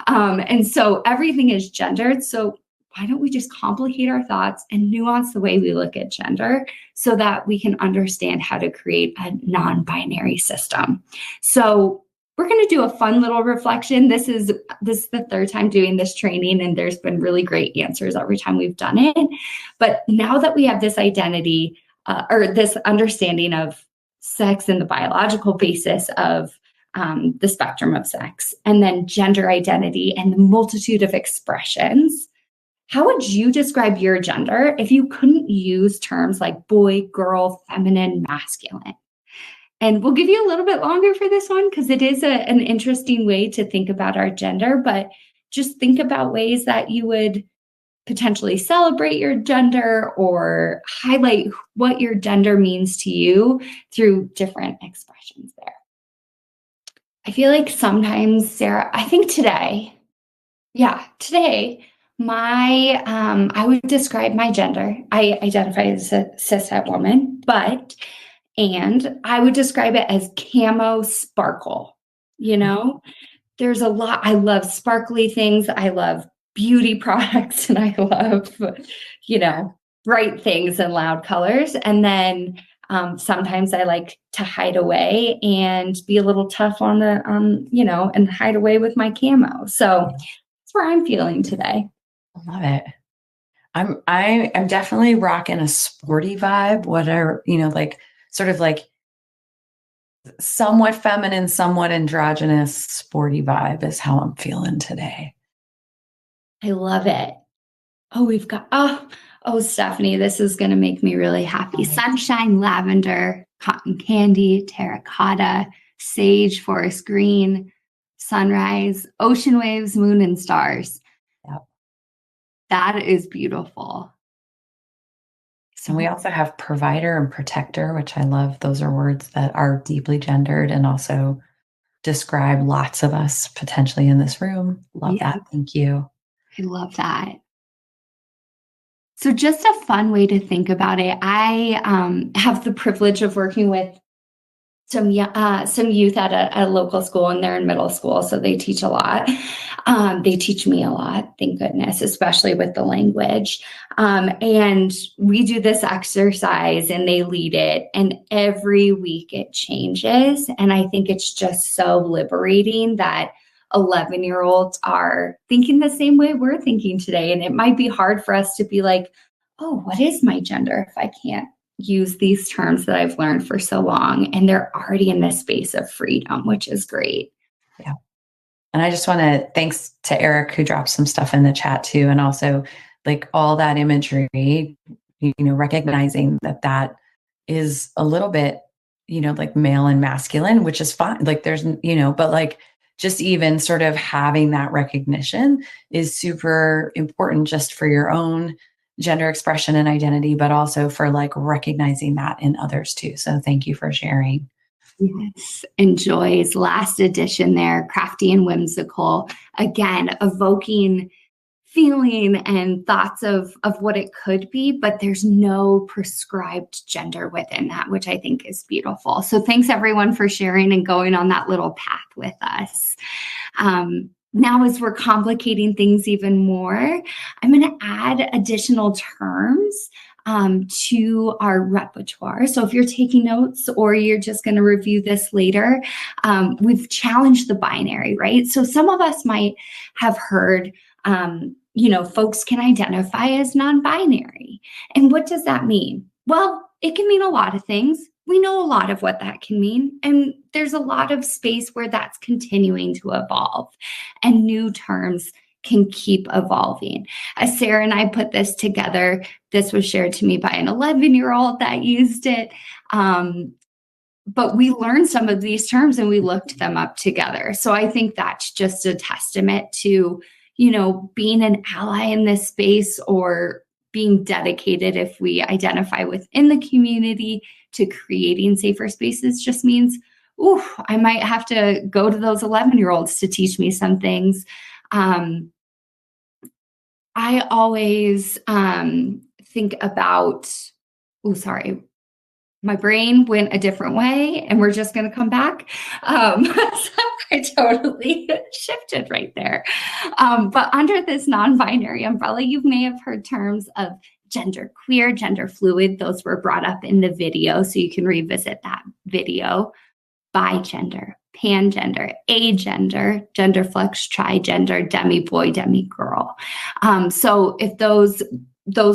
And so everything is gendered. So why don't we just complicate our thoughts and nuance the way we look at gender so that we can understand how to create a non-binary system? So we're going to do a fun little reflection. This is the third time doing this training, and there's been really great answers every time we've done it. But now that we have this identity or this understanding of sex and the biological basis of the spectrum of sex, and then gender identity and the multitude of expressions, how would you describe your gender if you couldn't use terms like boy, girl, feminine, masculine? And we'll give you a little bit longer for this one because it is an interesting way to think about our gender, but just think about ways that you would potentially celebrate your gender or highlight what your gender means to you through different expressions there. I feel like sometimes, Sarah, I think today, I would describe my gender. I identify as a cishet woman, and I would describe it as CAMO SPARKLE. There's a lot. I love sparkly things. I love beauty products, and I love, bright things and loud colors. And then sometimes I like to hide away and be a little tough and hide away with my camo. So that's where I'm feeling today. I love it. I am definitely rocking a sporty vibe, whatever, sort of like somewhat feminine, somewhat androgynous, sporty vibe is how I'm feeling today. I love it. Oh, we've got, Stephanie, this is going to make me really happy. Sunshine, lavender, cotton candy, terracotta, sage, forest green, sunrise, ocean waves, moon, and stars. Yep. That is beautiful. And we also have provider and protector, which I love. Those are words that are deeply gendered and also describe lots of us potentially in this room. Love that. Thank you. I love that. So just a fun way to think about it. I have the privilege of working with some youth at a local school, and they're in middle school, so they teach a lot. They teach me a lot, thank goodness, especially with the language. And we do this exercise and they lead it, and every week it changes. And I think it's just so liberating that 11-year-olds are thinking the same way we're thinking today. And it might be hard for us to be like, oh, what is my gender if I can't use these terms that I've learned for so long? And they're already in this space of freedom, which is great. Yeah. And I just want to, thanks to Eric who dropped some stuff in the chat too. And also like all that imagery, recognizing that is a little bit, like male and masculine, which is fine. Like there's, but like just even sort of having that recognition is super important just for your own gender expression and identity, but also for like recognizing that in others too. So thank you for sharing. Yes. And Joy's last edition there, crafty and whimsical, again, evoking feeling and thoughts of what it could be, but there's no prescribed gender within that, which I think is beautiful. So thanks everyone for sharing and going on that little path with us. Now, as we're complicating things even more, I'm going to add additional terms to our repertoire. So if you're taking notes or you're just going to review this later, we've challenged the binary, right? So some of us might have heard, folks can identify as non-binary. And what does that mean? Well, it can mean a lot of things. We know a lot of what that can mean. And there's a lot of space where that's continuing to evolve and new terms can keep evolving. As Sarah and I put this together, this was shared to me by an 11-year-old that used it. But we learned some of these terms and we looked them up together. So I think that's just a testament to, being an ally in this space or being dedicated if we identify within the community to creating safer spaces just means, I might have to go to those 11-year-olds to teach me some things. I always think about, my brain went a different way and we're just going to come back. So I totally shifted right there. But under this non-binary umbrella, you may have heard terms of gender queer, gender fluid. Those were brought up in the video, so you can revisit that video. Bigender, pangender, agender, gender flex, trigender, demi boy, demi girl. So if those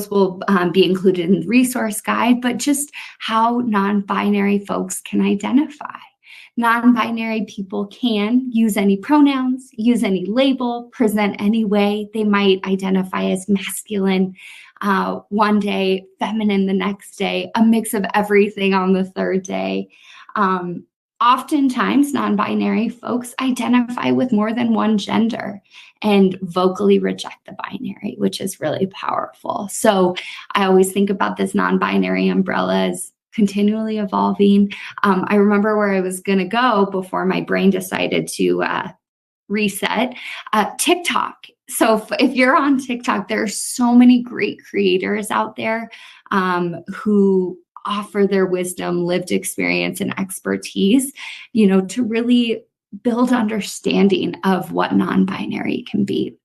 will be included in the resource guide, but just how non-binary folks can identify. Non-binary people can use any pronouns, use any label, present any way. They might identify as masculine one day, feminine the next day, a mix of everything on the third day. Oftentimes, non-binary folks identify with more than one gender and vocally reject the binary, which is really powerful. So I always think about this non-binary umbrella as continually evolving. I remember where I was going to go before my brain decided to reset. TikTok. So if you're on TikTok, there are so many great creators out there who offer their wisdom, lived experience, and expertise, to really build understanding of what non-binary can be.